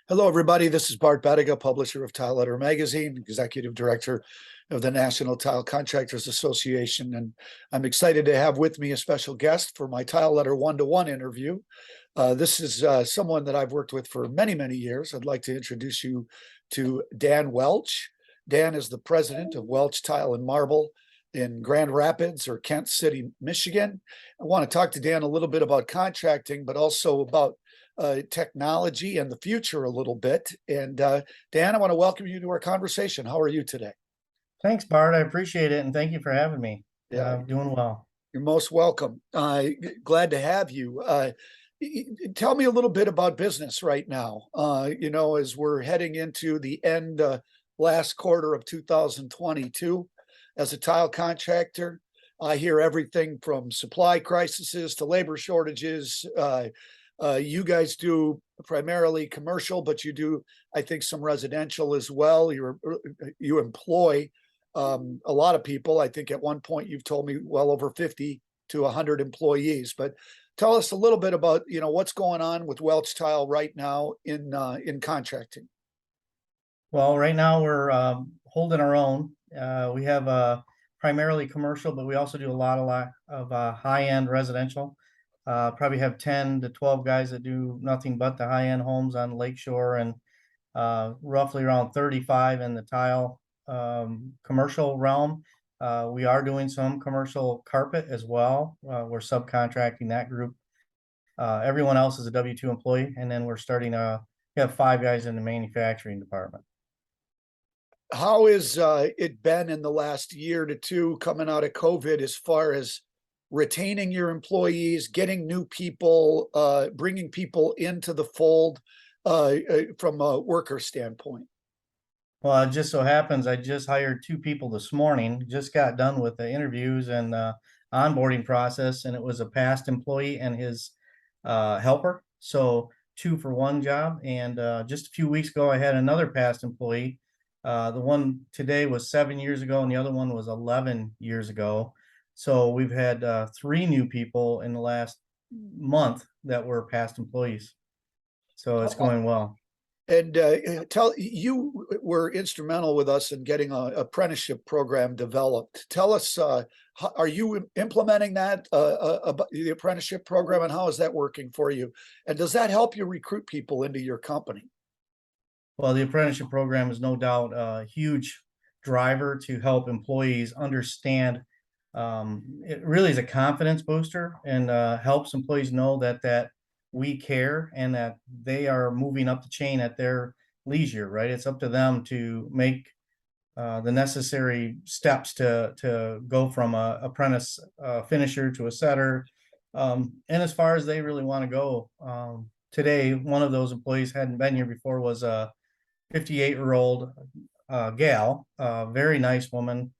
Hello, everybody. This is Bart Bettiga, publisher of Tile Letter Magazine, executive director of the National Tile Contractors Association. And I'm excited to have with me a special guest for my Tile Letter one-to-one interview. This is someone that I've worked with for many, many years. I'd like to introduce you to Dan Welch. Dan is the president of Welch Tile and Marble in Grand Rapids or Kent City, Michigan. I want to talk to Dan a little bit about contracting, but also about technology and the future a little bit. And Dan, I want to welcome you to our conversation. How are you today? Thanks, Bart. I appreciate it. And thank you for having me. Yeah, Doing well. you're most welcome. Glad to have you. Tell me a little bit about business right now. As we're heading into the end, last quarter of 2022, as a tile contractor, I hear everything from supply crises to labor shortages. You guys do primarily commercial, but you do, I think, some residential as well. You employ a lot of people. I think at one point you've told me well over 50 to 100 employees. But tell us a little bit about what's going on with Welch Tile right now in contracting. Well, right now we're holding our own. We have primarily commercial, but we also do a lot of high-end residential. Probably have 10 to 12 guys that do nothing but the high-end homes on Lakeshore, and roughly around 35 in the tile commercial realm. We are doing some commercial carpet as well. We're subcontracting that group. Everyone else is a W-2 employee, and then we're starting we have 5 guys in the manufacturing department. How has it been in the last year to two coming out of COVID as far as retaining your employees, getting new people, bringing people into the fold from a worker standpoint? Well, it just so happens I just hired 2 people this morning, just got done with the interviews and onboarding process, and it was a past employee and his helper. So 2 for 1 job. And just a few weeks ago, I had another past employee. The one today was 7 years ago, and the other one was 11 years ago. So we've had 3 new people in the last month that were past employees. So it's going well. And you were instrumental with us in getting an apprenticeship program developed. Tell us, are you implementing that, the apprenticeship program, and how is that working for you? And does that help you recruit people into your company? Well, the apprenticeship program is no doubt a huge driver to help employees understand. It really is a confidence booster, and helps employees know that we care and that they are moving up the chain at their leisure, right? It's up to them to make the necessary steps to go from a apprentice finisher to a setter. And as far as they really want to go, today, one of those employees hadn't been here before, was a 58-year-old gal, very nice woman.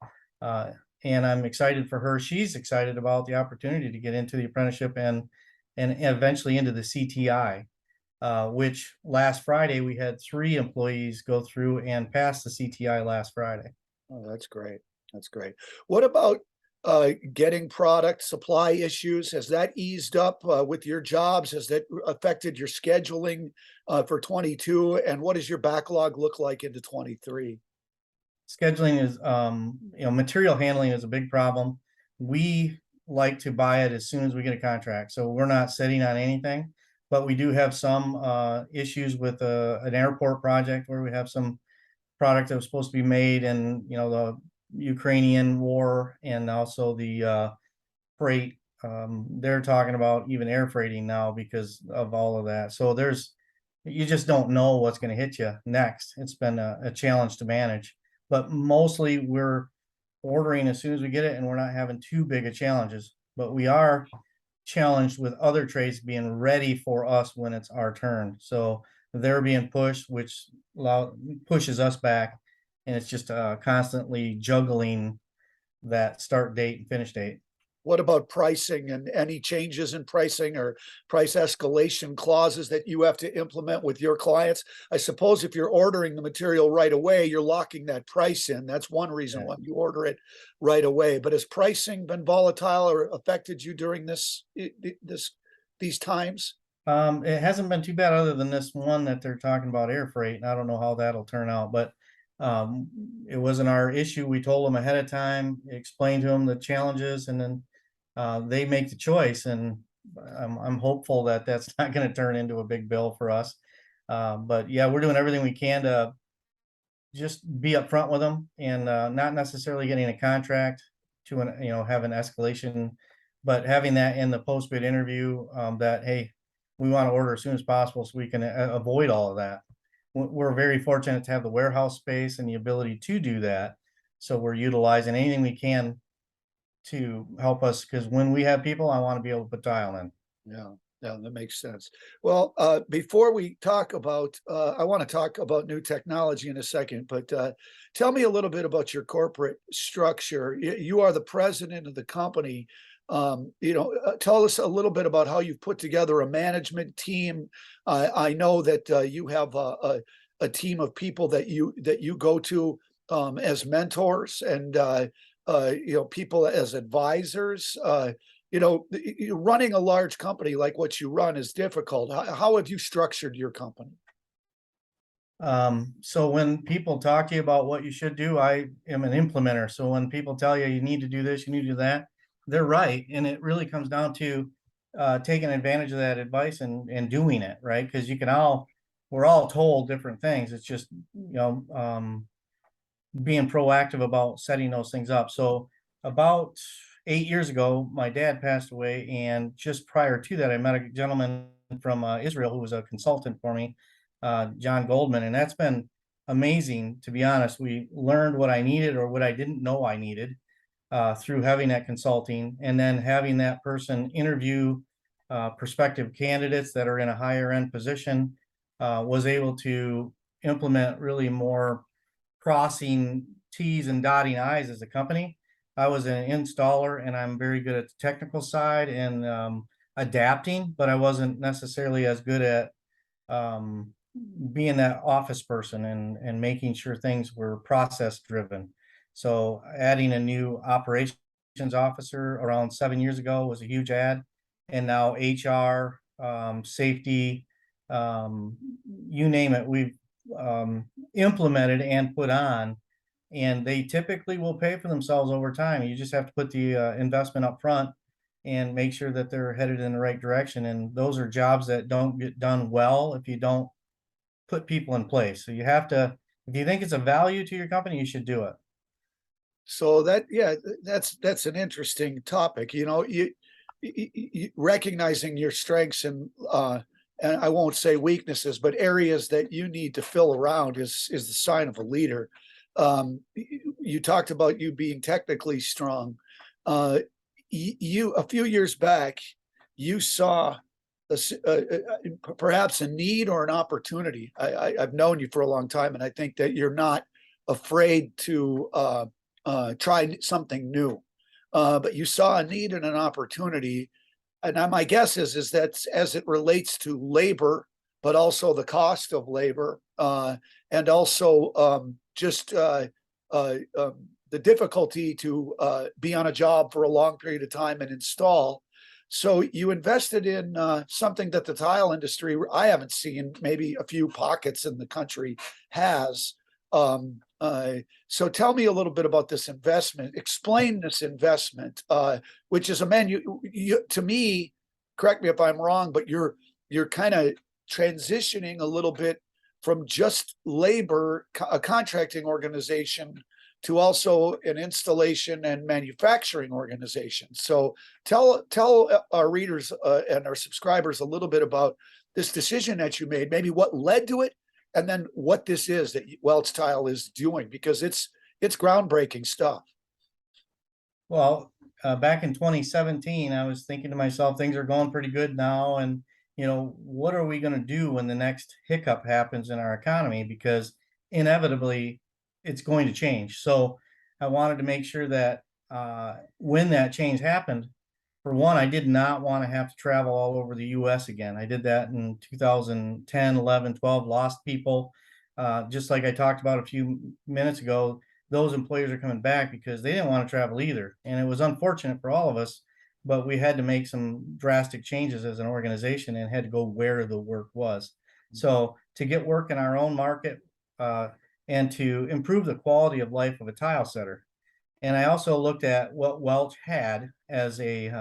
And I'm excited for her. She's excited about the opportunity to get into the apprenticeship and eventually into the CTI, which last Friday we had 3 employees go through and pass the CTI last Friday. Oh, that's great. That's great. What about getting product supply issues? Has that eased up with your jobs? Has that affected your scheduling for 22? And what does your backlog look like into 23? Scheduling is, material handling is a big problem. We like to buy it as soon as we get a contract, so we're not sitting on anything. But we do have some issues with an airport project where we have some product that was supposed to be made, and the Ukrainian war and also the freight. They're talking about even air freighting now because of all of that. So you just don't know what's going to hit you next. It's been a challenge to manage. But mostly we're ordering as soon as we get it, and we're not having too big of challenges. But we are challenged with other trades being ready for us when it's our turn. So they're being pushed, which pushes us back. And it's just constantly juggling that start date and finish date. What about pricing and any changes in pricing or price escalation clauses that you have to implement with your clients? I suppose if you're ordering the material right away, you're locking that price in. That's one reason why you order it right away. But has pricing been volatile or affected you during these times? It hasn't been too bad other than this one that they're talking about air freight. And I don't know how that'll turn out, but it wasn't our issue. We told them ahead of time, explained to them the challenges, and then they make the choice. And I'm hopeful that that's not going to turn into a big bill for us. But yeah, we're doing everything we can to just be upfront with them and not necessarily getting a contract to have an escalation, but having that in the post bid interview that, hey, we want to order as soon as possible so we can avoid all of that. We're very fortunate to have the warehouse space and the ability to do that. So we're utilizing anything we can to help us, because when we have people, I want to be able to put tile in. Yeah, yeah, that makes sense. Well, before we talk about, I want to talk about new technology in a second, but tell me a little bit about your corporate structure. You are the president of the company. Tell us a little bit about how you've put together a management team. I know that you have a team of people that you go to as mentors and people as advisors. Running a large company like what you run is difficult. How have you structured your company? So when people talk to you about what you should do, I am an implementer. So when people tell you you need to do this, you need to do that, they're right. And it really comes down to taking advantage of that advice and doing it, right? Because we're all told different things. It's just, being proactive about setting those things up. So about 8 years ago, my dad passed away, and just prior to that, I met a gentleman from Israel who was a consultant for me, John Goldman, and that's been amazing. To be honest, we learned what I needed or what I didn't know I needed through having that consulting, and then having that person interview prospective candidates that are in a higher end position. Was able to implement really more crossing T's and dotting I's as a company. I was an installer, and I'm very good at the technical side and adapting, but I wasn't necessarily as good at being that office person and making sure things were process driven. So adding a new operations officer around 7 years ago was a huge add. And now HR, safety, you name it, we've implemented and put on, and they typically will pay for themselves over time. You just have to put the investment up front and make sure that they're headed in the right direction. And those are jobs that don't get done well if you don't put people in place. So you have to, if you think it's a value to your company, you should do it. So that's an interesting topic. You recognizing your strengths and I won't say weaknesses, but areas that you need to fill around is the sign of a leader. You talked about you being technically strong. You a few years back, you saw perhaps a need or an opportunity. I've known you for a long time, and I think that you're not afraid to try something new. But you saw a need and an opportunity, and my guess is that as it relates to labor, but also the cost of labor, and also the difficulty to be on a job for a long period of time and install. So you invested in something that the tile industry, I haven't seen, maybe a few pockets in the country has. So tell me a little bit about this investment. Explain this investment, which is to me, correct me if I'm wrong, but you're kind of transitioning a little bit from just labor, a contracting organization, to also an installation and manufacturing organization. So tell our readers and our subscribers a little bit about this decision that you made, maybe what led to it, and then what this is that Welch Tile is doing, because it's groundbreaking stuff. Well, back in 2017, I was thinking to myself, things are going pretty good now. And, what are we going to do when the next hiccup happens in our economy? Because inevitably it's going to change. So I wanted to make sure that when that change happened, for one, I did not want to have to travel all over the US again. I did that in 2010, 11, 12, lost people. Just like I talked about a few minutes ago, those employers are coming back because they didn't want to travel either. And it was unfortunate for all of us but we had to make some drastic changes as an organization and had to go where the work was. So to get work in our own market, and to improve the quality of life of a tile setter. And I also looked at what Welch had as a,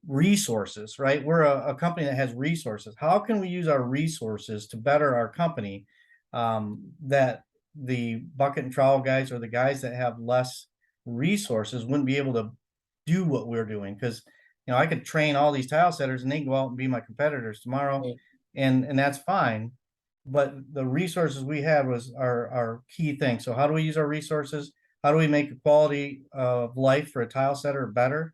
resources, right? We're a company that has resources. How can we use our resources to better our company, that the bucket and trowel guys or the guys that have less resources wouldn't be able to do what we're doing? Because, I could train all these tile setters and they can go out and be my competitors tomorrow, Right. and that's fine. But the resources we had was our key thing. So how do we use our resources? How do we make the quality of life for a tile setter better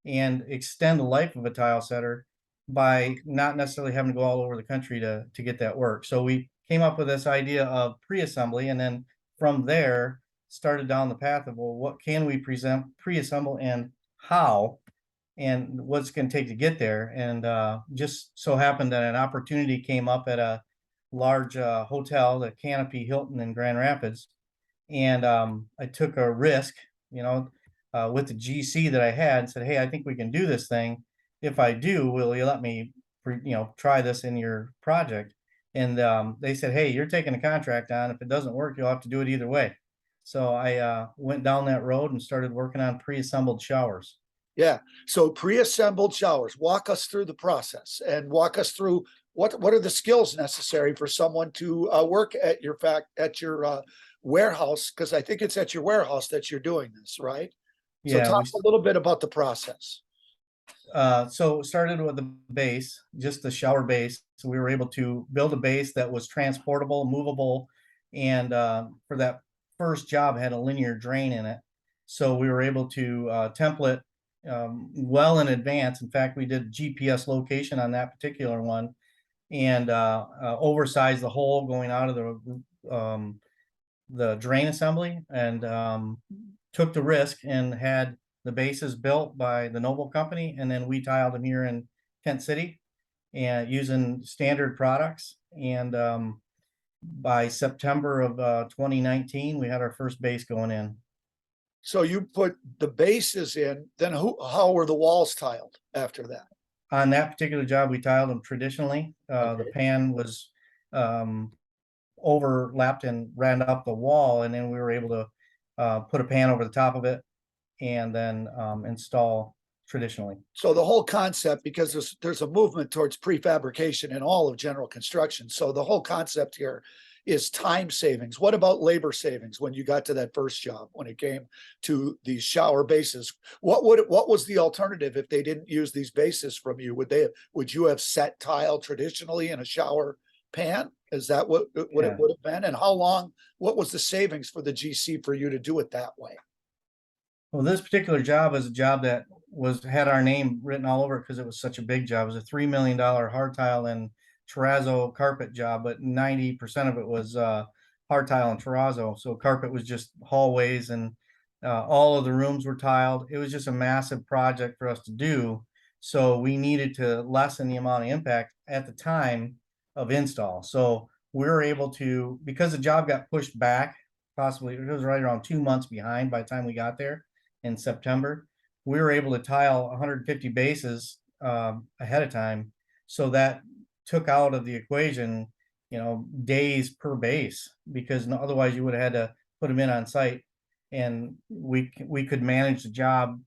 and extend the life of a tile setter by not necessarily having to go all over the country to get that work? So we came up with this idea of pre-assembly, and then from there started down the path of, well, what can we pre-assemble and how, and what's going to take to get there. And just so happened that an opportunity came up at a large hotel, the Canopy Hilton in Grand Rapids. And I took a risk, with the GC that I had, and said, hey, I think we can do this thing. If I do, will you let me, try this in your project? And they said, hey, you're taking a contract on. If it doesn't work, you'll have to do it either way. So I went down that road and started working on pre-assembled showers. Yeah. So pre-assembled showers, walk us through the process and walk us through what are the skills necessary for someone to work at your warehouse? Because I think it's at your warehouse that you're doing this, right? So Yeah, talk a little bit about the process. so it started with the base, just the shower base. So we were able to build a base that was transportable, movable, and for that first job had a linear drain in it. So we were able to template well in advance. In fact, we did GPS location on that particular one, and oversized the hole going out of the drain assembly, and took the risk and had the bases built by the Noble Company, and then we tiled them here in Kent City and using standard products. And by September of 2019, we had our first base going in. So you put the bases in, then how were the walls tiled after that? On that particular job, we tiled them traditionally. The Okay. pan was overlapped and ran up the wall, and then we were able to put a pan over the top of it and then install traditionally. So the whole concept, because there's a movement towards prefabrication in all of general construction. So the whole concept here is time savings. What about labor savings when you got to that first job, when it came to these shower bases? What was the alternative if they didn't use these bases from you? Would you have set tile traditionally in a shower pan? Is that what it would have been? And what was the savings for the GC for you to do it that way? Well, this particular job is a job that had our name written all over it because it was such a big job. It was a $3 million hard tile and terrazzo carpet job, but 90% of it was hard tile and terrazzo. So carpet was just hallways, and all of the rooms were tiled. It was just a massive project for us to do. So we needed to lessen the amount of impact at the time of install. So we were able to, because the job got pushed back, possibly it was right around 2 months behind by the time we got there in September, we were able to tile 150 bases ahead of time. So that took out of the equation, days per base, because otherwise you would have had to put them in on site, and we could manage the job,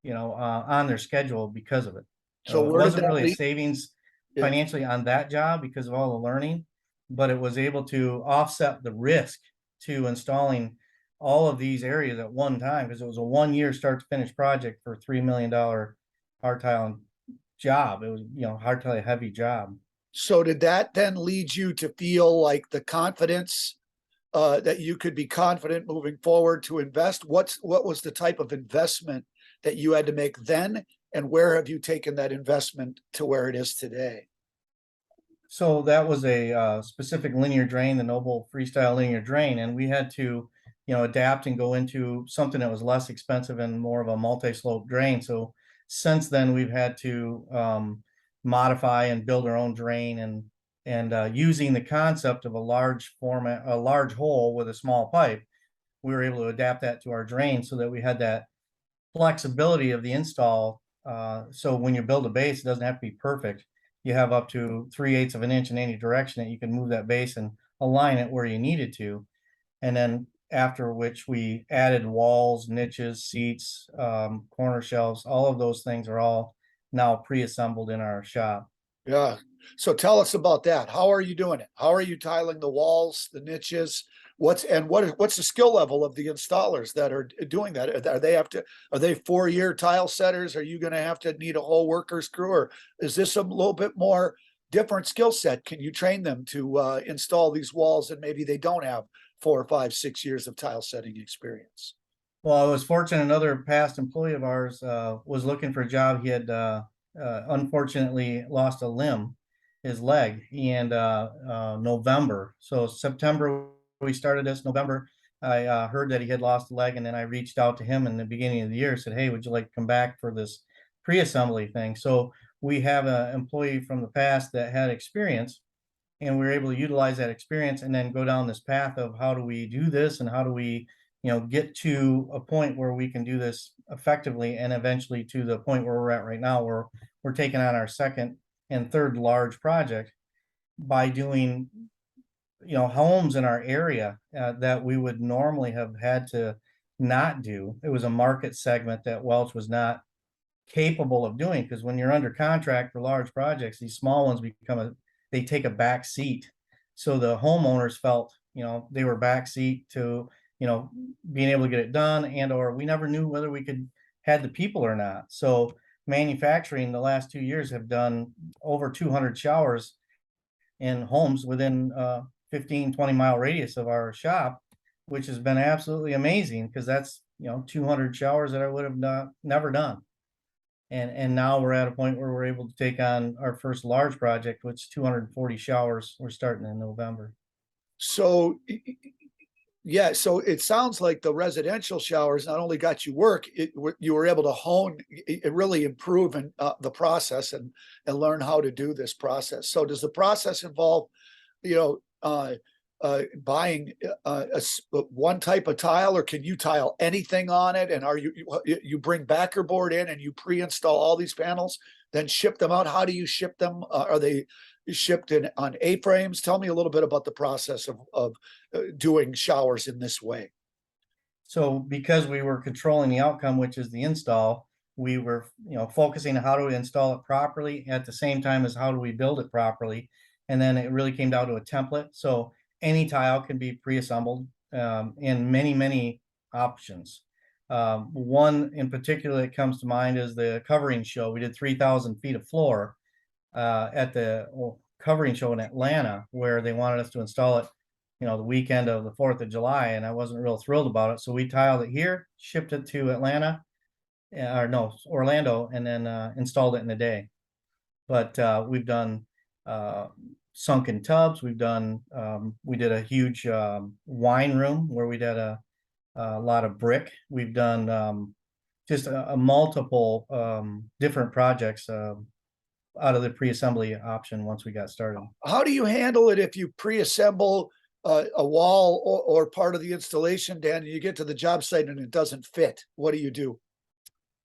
on their schedule because of it. So It where did wasn't that really a lead? savings Yeah. financially on that job because of all the learning, but it was able to offset the risk to installing all of these areas at one time, because it was a 1-year start to finish project for a $3 million hard tile job. It was, hard tile heavy job. So did that then lead you to feel like the confidence that you could be confident moving forward to invest? What was the type of investment that you had to make then, and where have you taken that investment to where it is today? So that was a specific linear drain, the Noble Freestyle linear drain, and we had to, adapt and go into something that was less expensive and more of a multi-slope drain. So since then, we've had to modify and build our own drain, and using the concept of a large hole with a small pipe, we were able to adapt that to our drain so that we had that flexibility of the install. So when you build a base, it doesn't have to be perfect. You have up to 3/8 of an inch in any direction that you can move that base and align it where you need it to. And then after which we added walls, niches, seats, corner shelves, all of those things are all now pre-assembled in our shop. Yeah. So tell us about that. How are you doing it? How are you tiling the walls, the niches? What's the skill level of the installers that are doing that? Are they 4-year tile setters? Are you going to have to need a whole workers crew, or is this a little bit more different skill set? Can you train them to install these walls and maybe they don't have 4 or 5, 6 years of tile setting experience? Well, I was fortunate. Another past employee of ours was looking for a job. He had unfortunately lost a limb, his leg, and November. So September we started this. November, I heard that he had lost a leg, and then I reached out to him in the beginning of the year. Said, "Hey, would you like to come back for this pre-assembly thing?" So we have an employee from the past that had experience, and we were able to utilize that experience and then go down this path of how do we do this and how do we get to a point where we can do this effectively, and eventually to the point where we're at right now, where we're taking on our second and third large project by doing homes in our area that we would normally have had to not do. It was a market segment that Welch was not capable of doing, because when you're under contract for large projects, these small ones they take a back seat. So the homeowners felt they were back seat to being able to get it done, and or we never knew whether we had the people or not. So manufacturing the last 2 years have done over 200 showers in homes within 15-20 mile radius of our shop, which has been absolutely amazing, because that's 200 showers that I would have never done. And now we're at a point where we're able to take on our first large project, which is 240 showers. We're starting in November. So yeah, so it sounds like the residential showers not only got you work, you were able to hone, really improve the process and learn how to do this process. So does the process involve, buying one type of tile, or can you tile anything on it? And you bring backer board in and you pre-install all these panels, then ship them out? How do you ship them? Are they shipped on A-frames? Tell me a little bit about the process of doing showers in this way. So because we were controlling the outcome, which is the install, we were focusing on how to install it properly at the same time as how do we build it properly. And then it really came down to a template. So any tile can be pre-assembled in many options. One in particular that comes to mind is the covering show. We did 3,000 feet of floor at the covering show in Atlanta, where they wanted us to install it the weekend of the 4th of July, and I wasn't real thrilled about it. So we tiled it here, shipped it to Atlanta, or no, Orlando, and then installed it in a day. But we've done sunken tubs. We did a huge wine room where we did a lot of brick. We've done just a multiple different projects out of the pre-assembly option once we got started. How do you handle it if you pre-assemble a wall or part of the installation, Dan, and you get to the job site and it doesn't fit? What do you do?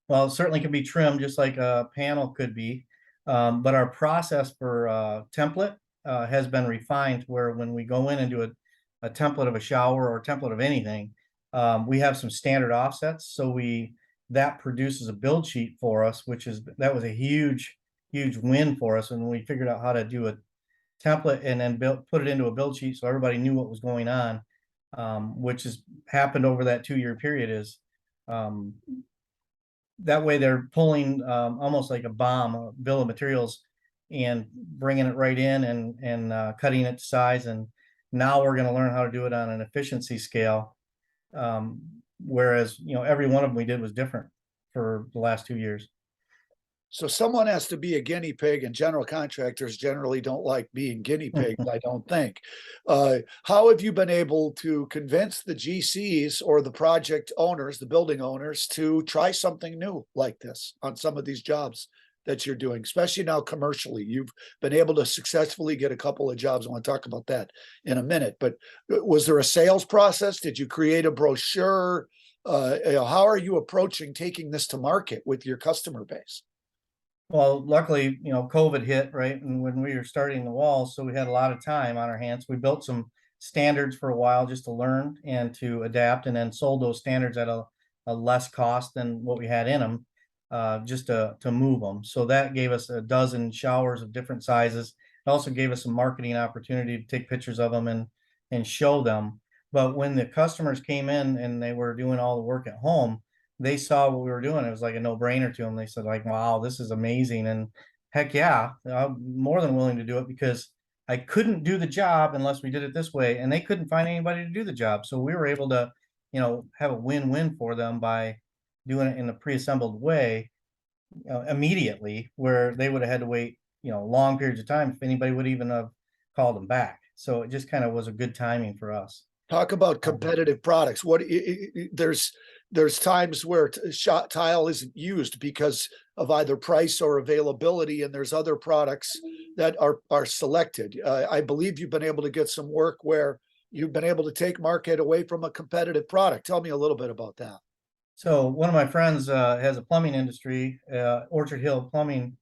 Well, it certainly can be trimmed just like a panel could be. But our process for template has been refined, where when we go in and do a template of a shower or a template of anything, we have some standard offsets. So that produces a build sheet for us, that was a huge win for us. And when we figured out how to do a template and then put it into a build sheet so everybody knew what was going on, which has happened over that 2-year period, is that way they're pulling almost like a bill of materials, and bringing it right in and cutting it to size. And now we're going to learn how to do it on an efficiency scale. Whereas, every one of them we did was different for the last 2 years. So someone has to be a guinea pig, and general contractors generally don't like being guinea pigs, I don't think. How have you been able to convince the GCs or the project owners, the building owners, to try something new like this on some of these jobs that you're doing, especially now commercially? You've been able to successfully get a couple of jobs. I want to talk about that in a minute. But was there a sales process? Did you create a brochure? How are you approaching taking this to market with your customer base? Well, luckily, COVID hit, right? And when we were starting the walls, so we had a lot of time on our hands. We built some standards for a while just to learn and to adapt, and then sold those standards at a less cost than what we had in them, just to move them. So that gave us a dozen showers of different sizes. It also gave us some marketing opportunity to take pictures of them and show them. But when the customers came in and they were doing all the work at home, they saw what we were doing. It was like a no-brainer to them. They said like, wow, this is amazing. And heck yeah, I'm more than willing to do it, because I couldn't do the job unless we did it this way. And they couldn't find anybody to do the job. So we were able to, have a win-win for them by doing it in a pre-assembled way, immediately, where they would have had to wait, long periods of time if anybody would even have called them back. So it just kind of was a good timing for us. Talk about competitive products. There's times where shot tile isn't used because of either price or availability, and there's other products that are selected. I believe you've been able to get some work where you've been able to take market away from a competitive product. Tell me a little bit about that. So one of my friends has a plumbing industry, Orchard Hill Plumbing,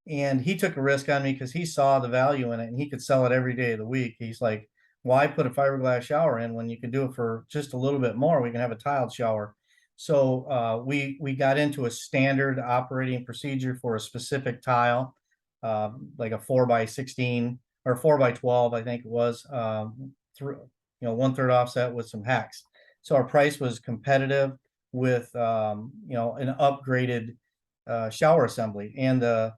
and he took a risk on me because he saw the value in it and he could sell it every day of the week. He's like, why put a fiberglass shower in when you can do it for just a little bit more? We can have a tiled shower. So we got into a standard operating procedure for a specific tile, like a 4x16 or 4x12, I think it was, through 1/3 offset with some hex. So our price was competitive with an upgraded shower assembly, and the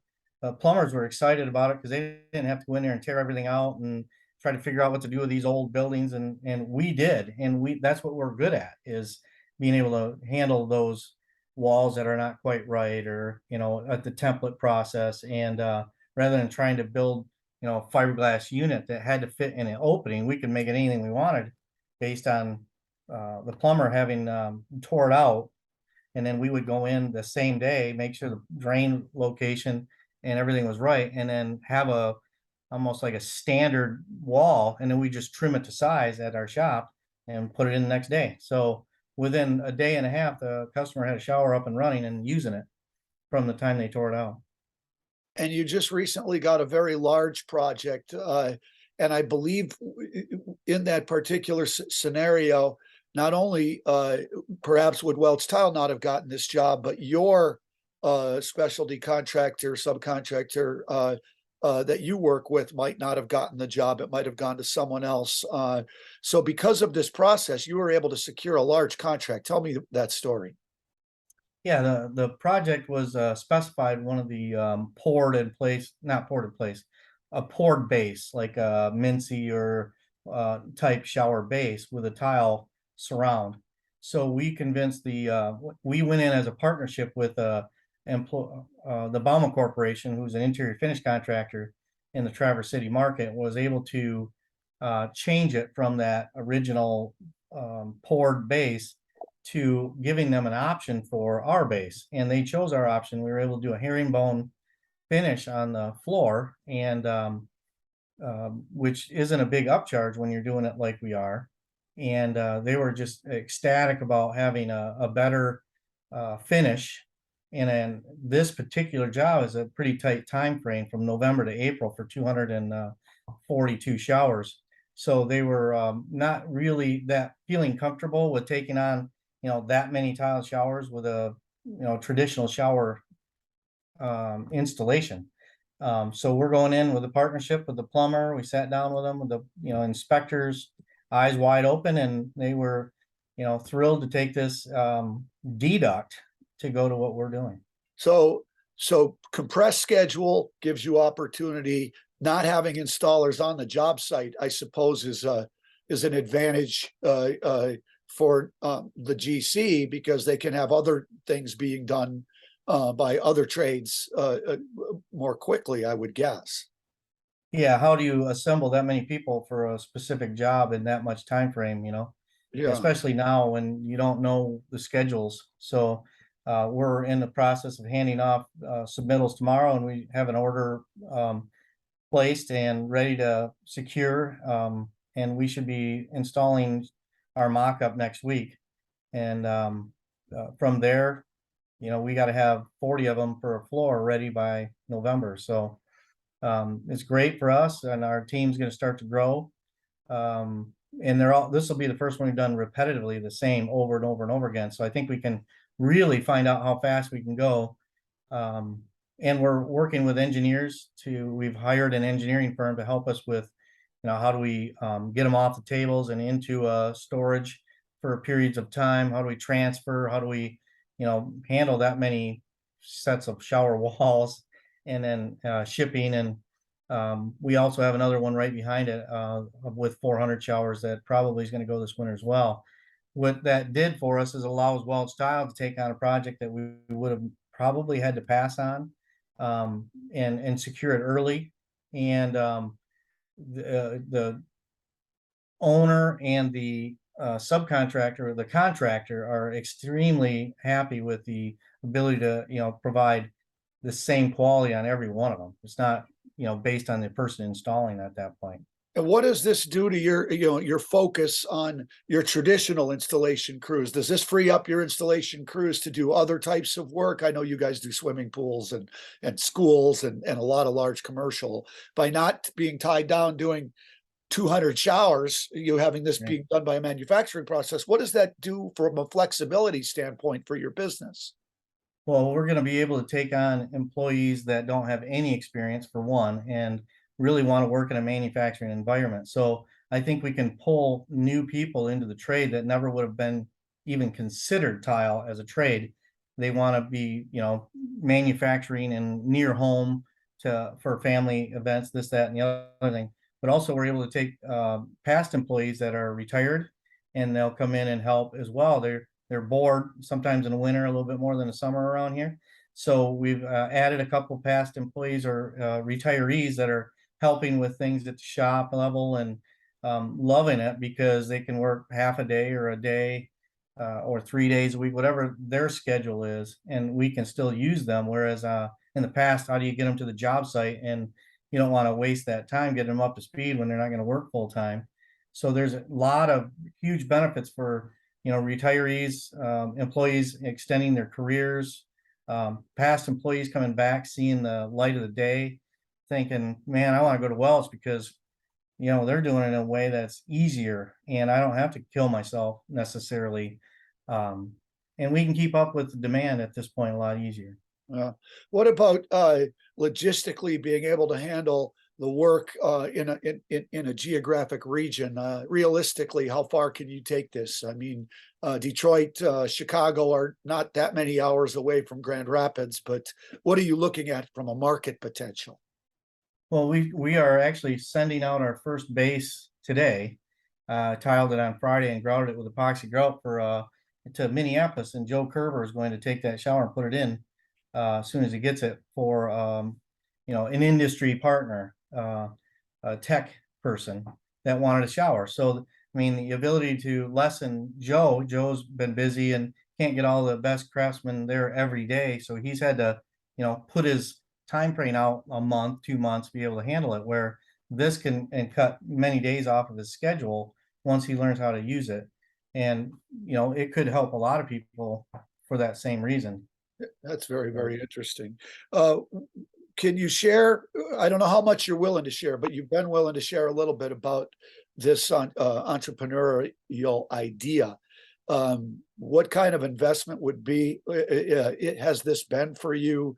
plumbers were excited about it because they didn't have to go in there and tear everything out and try to figure out what to do with these old buildings, and we did, and that's what we're good at, is being able to handle those walls that are not quite right, or at the template process, and rather than trying to build a fiberglass unit that had to fit in an opening, we could make it anything we wanted based on the plumber having tore it out, and then we would go in the same day, make sure the drain location and everything was right, and then have almost like a standard wall, and then we just trim it to size at our shop and put it in the next day. So within a day and a half, the customer had a shower up and running and using it from the time they tore it out. And you just recently got a very large project, and I believe in that particular scenario, not only perhaps would Welch Tile not have gotten this job, but your specialty contractor, subcontractor that you work with might not have gotten the job. It might have gone to someone else. So because of this process, you were able to secure a large contract. Tell me that story. Yeah, the project was specified one of the poured in place, not poured in place, a poured base, like a Mincy or type shower base with a tile surround. So we convinced we went in as a partnership with the Bauma Corporation, who's an interior finish contractor in the Traverse City market, was able to change it from that original poured base to giving them an option for our base, and they chose our option. We were able to do a herringbone finish on the floor, and which isn't a big upcharge when you're doing it like we are. And they were just ecstatic about having a better finish. And then this particular job is a pretty tight time frame from November to April for 242 showers. So they were not really that feeling comfortable with taking on that many tile showers with a traditional shower installation. So we're going in with a partnership with the plumber. We sat down with them, with the inspectors, eyes wide open, and they were thrilled to take this deduct to go to what we're doing. So compressed schedule gives you opportunity. Not having installers on the job site, I suppose, is an advantage for the GC, because they can have other things being done by other trades more quickly, I would guess. Yeah, how do you assemble that many people for a specific job in that much time frame, Yeah. especially now when you don't know the schedules. So we're in the process of handing off submittals tomorrow, and we have an order placed and ready to secure, and we should be installing our mock-up next week. And from there, we got to have 40 of them per floor ready by November. So it's great for us, and our team's going to start to grow. And this will be the first one we've done repetitively, the same over and over and over again. So I think we can really find out how fast we can go. And we're working with engineers we've hired an engineering firm to help us with, how do we get them off the tables and into storage for periods of time? How do we transfer? How do we, handle that many sets of shower walls, and then shipping? And we also have another one right behind it with 400 showers that probably is going to go this winter as well. What that did for us is allows Welch Tile to take on a project that we would have probably had to pass on, and secure it early. And the owner and the subcontractor or the contractor are extremely happy with the ability to provide the same quality on every one of them. It's not based on the person installing at that point. And what does this do to your focus on your traditional installation crews? Does this free up your installation crews to do other types of work? I know you guys do swimming pools and schools and a lot of large commercial. By not being tied down doing 200 showers, you having this being done by a manufacturing process, what does that do from a flexibility standpoint for your business? Well, we're going to be able to take on employees that don't have any experience, for one, and really want to work in a manufacturing environment. So I think we can pull new people into the trade that never would have been even considered tile as a trade. They want to be, manufacturing and near home for family events, this, that, and the other thing. But also we're able to take past employees that are retired, and they'll come in and help as well. They're bored sometimes in the winter, a little bit more than the summer around here. So we've added a couple past employees or retirees that are helping with things at the shop level, and loving it because they can work half a day or a day or 3 days a week, whatever their schedule is, and we can still use them. Whereas in the past, how do you get them to the job site? And you don't want to waste that time getting them up to speed when they're not going to work full time. So there's a lot of huge benefits for retirees, employees extending their careers, past employees coming back, seeing the light of the day, thinking, man, I want to go to Welch because they're doing it in a way that's easier, and I don't have to kill myself necessarily. And we can keep up with the demand at this point a lot easier. What about logistically being able to handle the work in a geographic region? Realistically, how far can you take this? I mean, Detroit, Chicago are not that many hours away from Grand Rapids, but what are you looking at from a market potential? Well, we are actually sending out our first base today. Tiled it on Friday and grouted it with epoxy grout to Minneapolis, and Joe Kerber is going to take that shower and put it in as soon as he gets it for an industry partner, a tech person that wanted a shower. So I mean, the ability to lessen Joe's been busy and can't get all the best craftsmen there every day, so he's had to put his time frame out a month, 2 months to be able to handle it, where this can cut many days off of his schedule once he learns how to use it. And it could help a lot of people for that same reason. That's very, very interesting. Can you share? I don't know how much you're willing to share, but you've been willing to share a little bit about this entrepreneurial idea. What kind of investment would be? Has this been for you?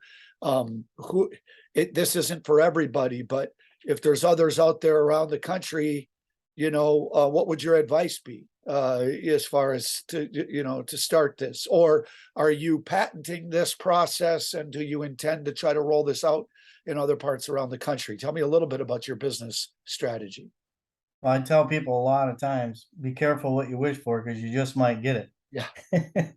This isn't for everybody, but if there's others out there around the country, what would your advice be as far as to start this? Or are you patenting this process, and do you intend to try to roll this out in other parts around the country? Tell me a little bit about your business strategy. Well, I tell people a lot of times, be careful what you wish for, because you just might get it. Yeah. And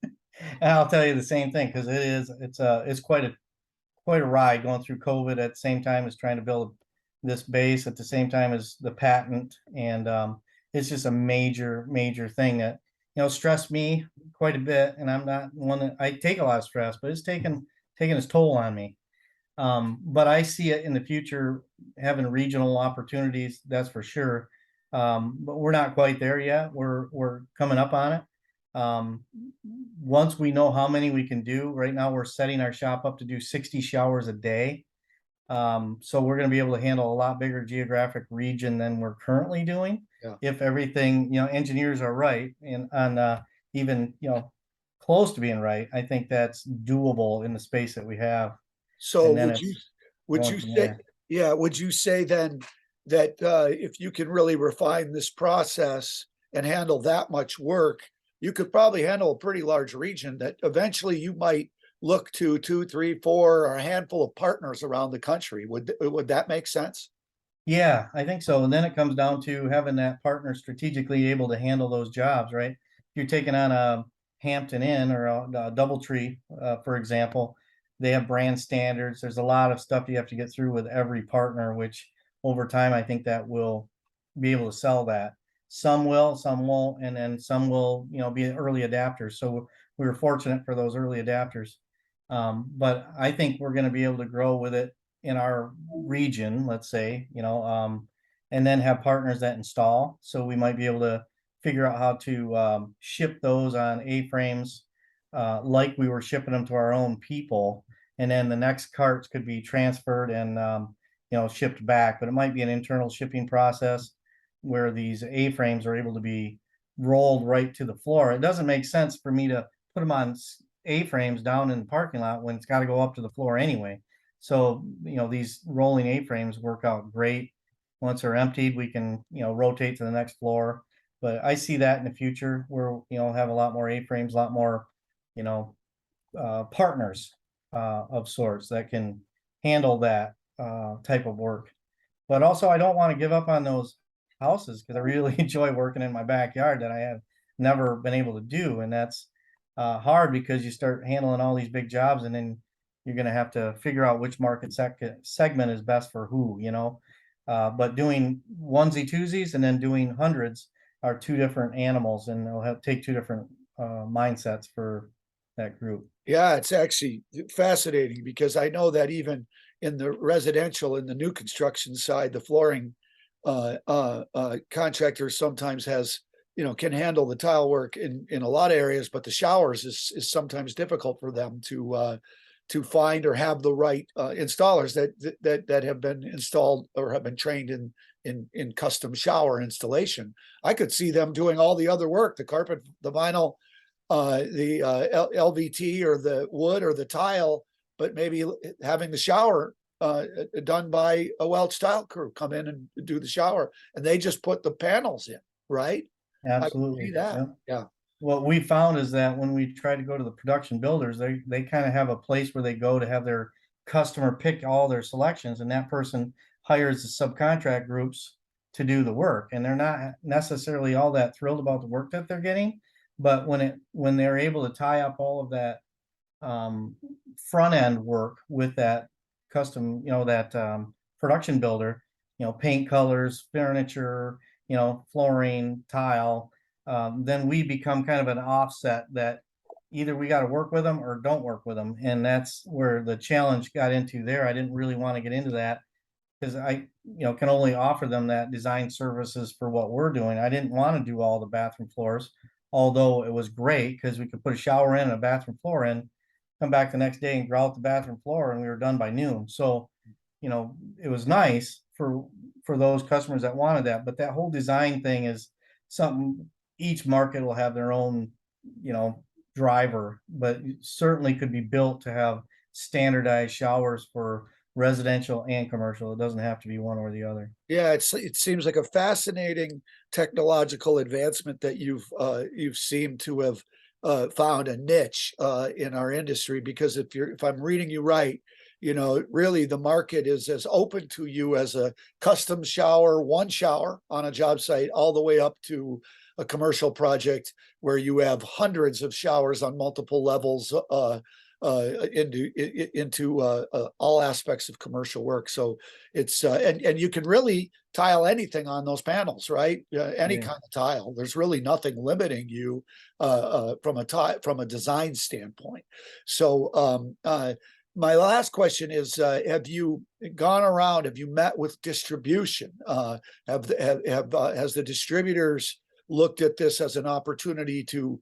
I'll tell you the same thing, because it's quite a ride going through COVID at the same time as trying to build this base at the same time as the patent. And it's just a major thing that stressed me quite a bit. And I'm not one that I take a lot of stress, but it's taken its toll on me. But I see it in the future having regional opportunities, that's for sure. But we're not quite there yet. We're coming up on it. Once we know how many we can do, right now we're setting our shop up to do 60 showers a day. So we're going to be able to handle a lot bigger geographic region than we're currently doing. Yeah. If everything, engineers are right and on even, close to being right, I think that's doable in the space that we have. So And then it's would going you from say, there. yeah, would you say then that if you can really refine this process and handle that much work, you could probably handle a pretty large region that eventually you might look to two, three, four, or a handful of partners around the country. Would that make sense? Yeah, I think so. And then it comes down to having that partner strategically able to handle those jobs, right? If you're taking on a Hampton Inn or a DoubleTree, for example, they have brand standards. There's a lot of stuff you have to get through with every partner, which over time, I think that will be able to sell that. Some will, some won't, and then some will, be early adapters. So we were fortunate for those early adapters. But I think we're going to be able to grow with it in our region, let's say, and then have partners that install. So we might be able to figure out how to ship those on A-frames like we were shipping them to our own people. And then the next carts could be transferred and, shipped back. But it might be an internal shipping process where these A-frames are able to be rolled right to the floor. It doesn't make sense for me to put them on A-frames down in the parking lot when it's got to go up to the floor anyway. So, these rolling A-frames work out great. Once they're emptied, we can, rotate to the next floor. But I see that in the future where, have a lot more A-frames, a lot more, partners of sorts that can handle that type of work. But also, I don't want to give up on those houses because I really enjoy working in my backyard that I have never been able to do. And that's hard because you start handling all these big jobs and then you're going to have to figure out which market segment is best for who, but doing onesie twosies and then doing hundreds are two different animals and they'll take two different mindsets for that group. Yeah, it's actually fascinating because I know that even in the residential, in the new construction side, the flooring contractor sometimes has, can handle the tile work in a lot of areas, but the showers is sometimes difficult for them to find or have the right installers that have been installed or have been trained in custom shower installation. I could see them doing all the other work, the carpet, the vinyl, the LVT or the wood or the tile, but maybe having the shower done by a Welch tile crew come in and do the shower, and they just put the panels in, right? I can see Absolutely. that. Yeah. Yeah. What we found is that when we try to go to the production builders, they kind of have a place where they go to have their customer pick all their selections, and that person hires the subcontract groups to do the work. And they're not necessarily all that thrilled about the work that they're getting, but when they're able to tie up all of that front end work with that custom, that production builder, paint colors, furniture, flooring, tile, then we become kind of an offset that either we got to work with them or don't work with them. And that's where the challenge got into there. I didn't really want to get into that because I, can only offer them that design services for what we're doing. I didn't want to do all the bathroom floors, although it was great because we could put a shower in and a bathroom floor in, come back the next day and grout the bathroom floor, and we were done by noon. So, it was nice for those customers that wanted that. But that whole design thing is something each market will have their own, driver, but certainly could be built to have standardized showers for residential and commercial. It doesn't have to be one or the other. Yeah, it seems like a fascinating technological advancement that you've seemed to have found a niche in our industry. Because if I'm reading you right, really the market is as open to you as a custom shower, one shower on a job site, all the way up to a commercial project where you have hundreds of showers on multiple levels into all aspects of commercial work. So it's and you can really tile anything on those panels, right? Any Yeah. kind of tile. There's really nothing limiting you from a design standpoint. So my last question is: have you gone around? Have you met with distribution? Has the distributors looked at this as an opportunity to,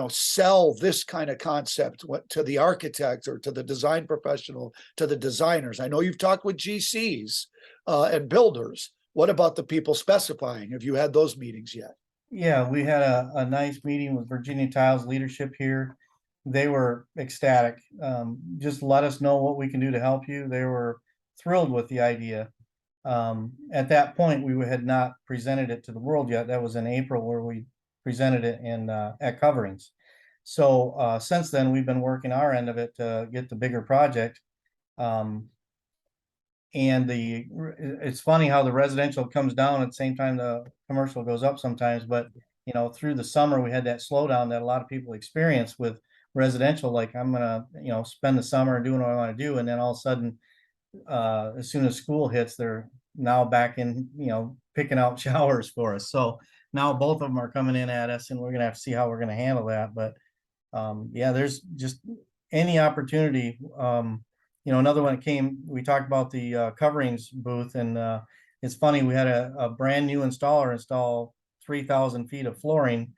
sell this kind of concept to the architect or to the design professional, to the designers? I know you've talked with GCs and builders. What about the people specifying? Have you had those meetings yet? Yeah, we had a nice meeting with Virginia Tiles leadership here. They were ecstatic. Just let us know what we can do to help you. They were thrilled with the idea. At that point, we had not presented it to the world yet. That was in April where we presented it at Coverings. So since then, we've been working our end of it to get the bigger project. And it's funny how the residential comes down at the same time the commercial goes up sometimes, but through the summer we had that slowdown that a lot of people experience with residential, like I'm gonna spend the summer doing what I want to do, and then all of a sudden as soon as school hits, they're now back in picking out showers for us. So now both of them are coming in at us, and we're gonna have to see how we're gonna handle that. But yeah, there's just any opportunity. Another one came, we talked about the coverings booth, and it's funny, we had a brand new installer install 3,000 feet of flooring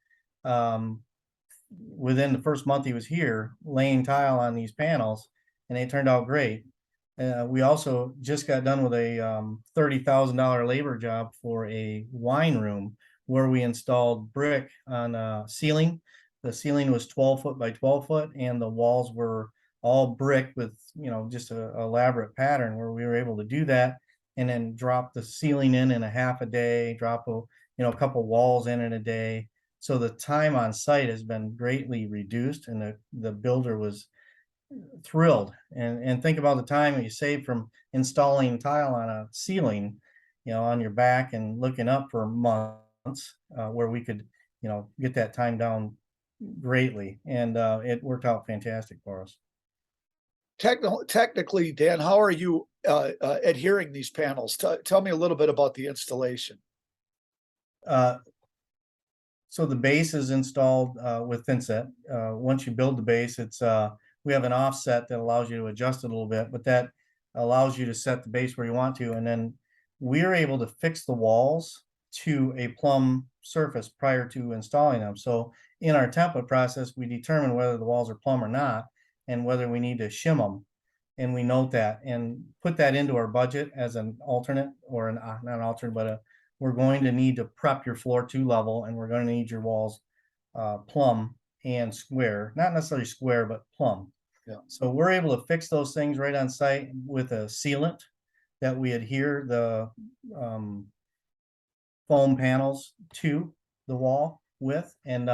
within the first month he was here, laying tile on these panels, and they turned out great. We also just got done with a $30,000 labor job for a wine room where we installed brick on a ceiling. The ceiling was 12 foot by 12 foot, and the walls were all brick with just a elaborate pattern, where we were able to do that and then drop the ceiling in a half a day, drop a couple walls in a day. So the time on site has been greatly reduced, and the builder was thrilled. And think about the time that you save from installing tile on a ceiling, on your back and looking up for months, where we could get that time down greatly, and it worked out fantastic for us. Technically, Dan, how are you adhering these panels? Tell me a little bit about the installation. So the base is installed with thinset. Once you build the base, it's we have an offset that allows you to adjust it a little bit, but that allows you to set the base where you want to, and then we're able to fix the walls to a plumb surface prior to installing them. So in our template process, we determine whether the walls are plumb or not, and whether we need to shim them, and we note that and put that into our budget as an alternate, or not an alternate, but we're going to need to prep your floor to level, and we're going to need your walls plumb and square, not necessarily square, but plumb. Yeah. So we're able to fix those things right on site with a sealant that we adhere the foam panels to the wall with, and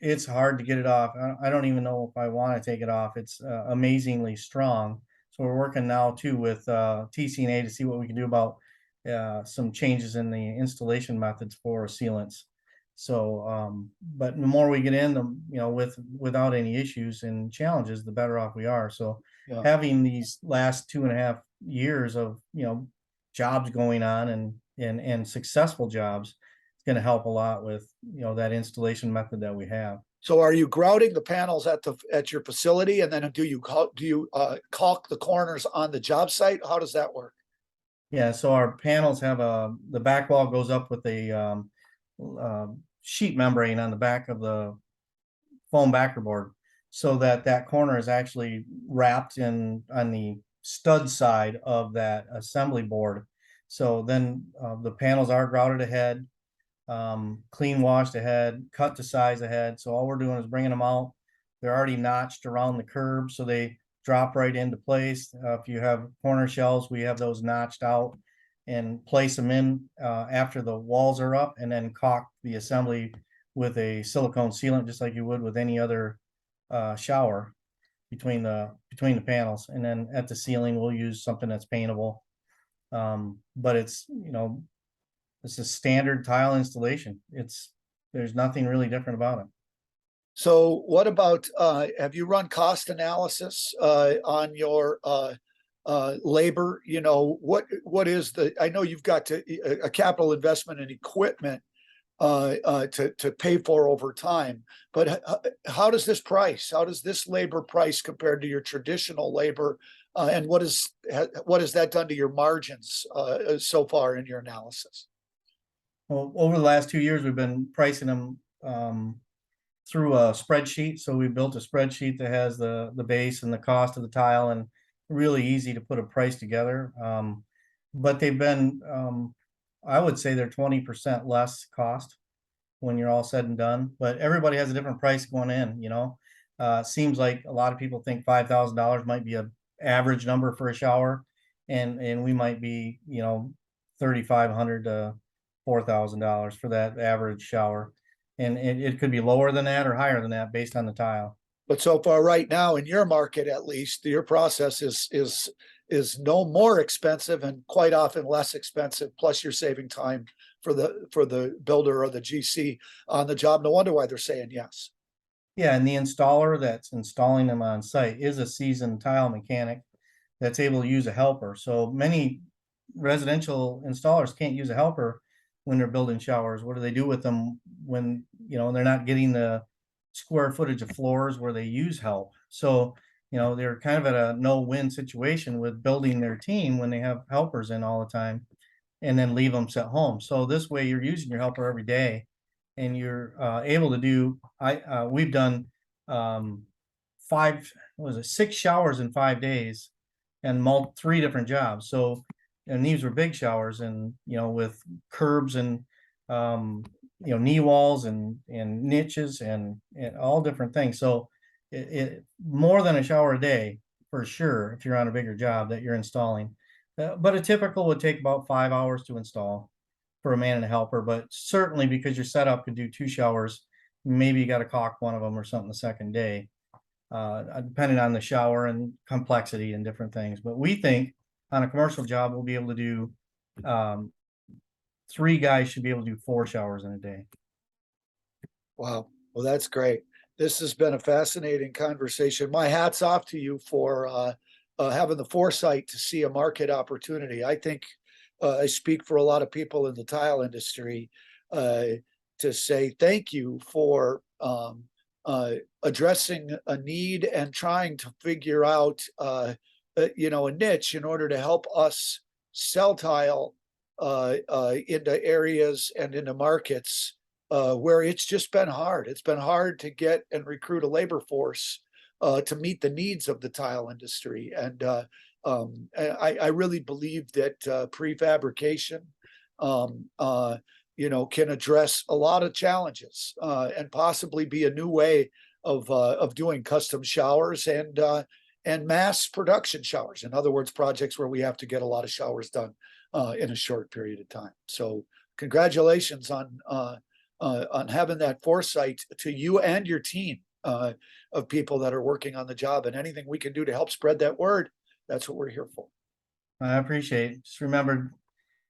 it's hard to get it off. I don't even know if I want to take it off. It's amazingly strong. So we're working now too with TCA to see what we can do about some changes in the installation methods for sealants. So, but the more we get in, without any issues and challenges, the better off we are. So Yeah. having these last 2.5 years of jobs going on and successful jobs, it's going to help a lot with that installation method that we have. So are you grouting the panels at your facility, and then do you caulk the corners on the job site? How does that work? Yeah, so our panels have the back wall goes up with a sheet membrane on the back of the foam backer board, so that corner is actually wrapped in on the stud side of that assembly board. So then the panels are grouted ahead, clean washed ahead, cut to size ahead. So all we're doing is bringing them out. They're already notched around the curb, so they drop right into place. If you have corner shelves, we have those notched out and place them in after the walls are up, and then caulk the assembly with a silicone sealant, just like you would with any other shower between the panels. And then at the ceiling, we'll use something that's paintable. But it's it's a standard tile installation. There's nothing really different about it. So what about, have you run cost analysis on your labor? What is I know you've got a capital investment in equipment to pay for over time, but how does this price? How does this labor price compared to your traditional labor? And what has that done to your margins so far in your analysis? Well, over the last 2 years, we've been pricing them through a spreadsheet. So we built a spreadsheet that has the base and the cost of the tile, and really easy to put a price together. But they've been, I would say they're 20% less cost when you're all said and done. But everybody has a different price going in, you know. Seems like a lot of people think $5,000 might be a average number for a shower, and we might be, you know, $3,500 to $4,000 for that average shower. And it could be lower than that or higher than that based on the tile. But so far, right now, in your market at least, your process is no more expensive and quite often less expensive. Plus, you're saving time for the builder or the GC on the job. No wonder why they're saying yes. Yeah, and the installer that's installing them on site is a seasoned tile mechanic that's able to use a helper. So many residential installers can't use a helper when they're building showers. What do they do with them when, you know, they're not getting the square footage of floors where they use help? So, you know, they're kind of at a no-win situation with building their team when they have helpers in all the time and then leave them at home. So this way you're using your helper every day, and you're able to do, we've done six showers in 5 days and 3 different jobs. So, and these were big showers, and, you know, with curbs and, you know, knee walls and niches and all different things. So it more than a shower a day for sure, if you're on a bigger job that you're installing. But a typical would take about 5 hours to install for a man and a helper, but certainly because your setup could do 2 showers, maybe you got to caulk one of them or something the second day, depending on the shower and complexity and different things. But we think on a commercial job, we'll be able to do 3 guys should be able to do 4 showers in a day. Wow. Well, that's great. This has been a fascinating conversation. My hat's off to you for having the foresight to see a market opportunity. I think I speak for a lot of people in the tile industry to say thank you for addressing a need and trying to figure out, you know, a niche in order to help us sell tile into areas and into markets where it's just been hard. It's been hard to get and recruit a labor force to meet the needs of the tile industry. And I really believe that prefabrication, you know, can address a lot of challenges and possibly be a new way of doing custom showers and mass production showers. In other words, projects where we have to get a lot of showers done in a short period of time. So congratulations on having that foresight, to you and your team of people that are working on the job, and anything we can do to help spread that word, that's what we're here for. I appreciate it. Just remember,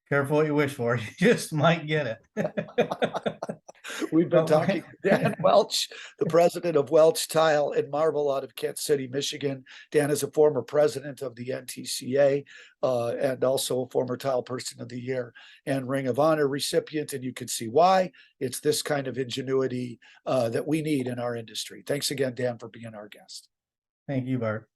careful what you wish for. You just might get it. We've been talking to Dan Welch, the president of Welch Tile and Marble out of Kent City, Michigan. Dan is a former president of the NTCA and also a former Tile Person of the Year and Ring of Honor recipient. And you can see why. It's this kind of ingenuity that we need in our industry. Thanks again, Dan, for being our guest. Thank you, Bart.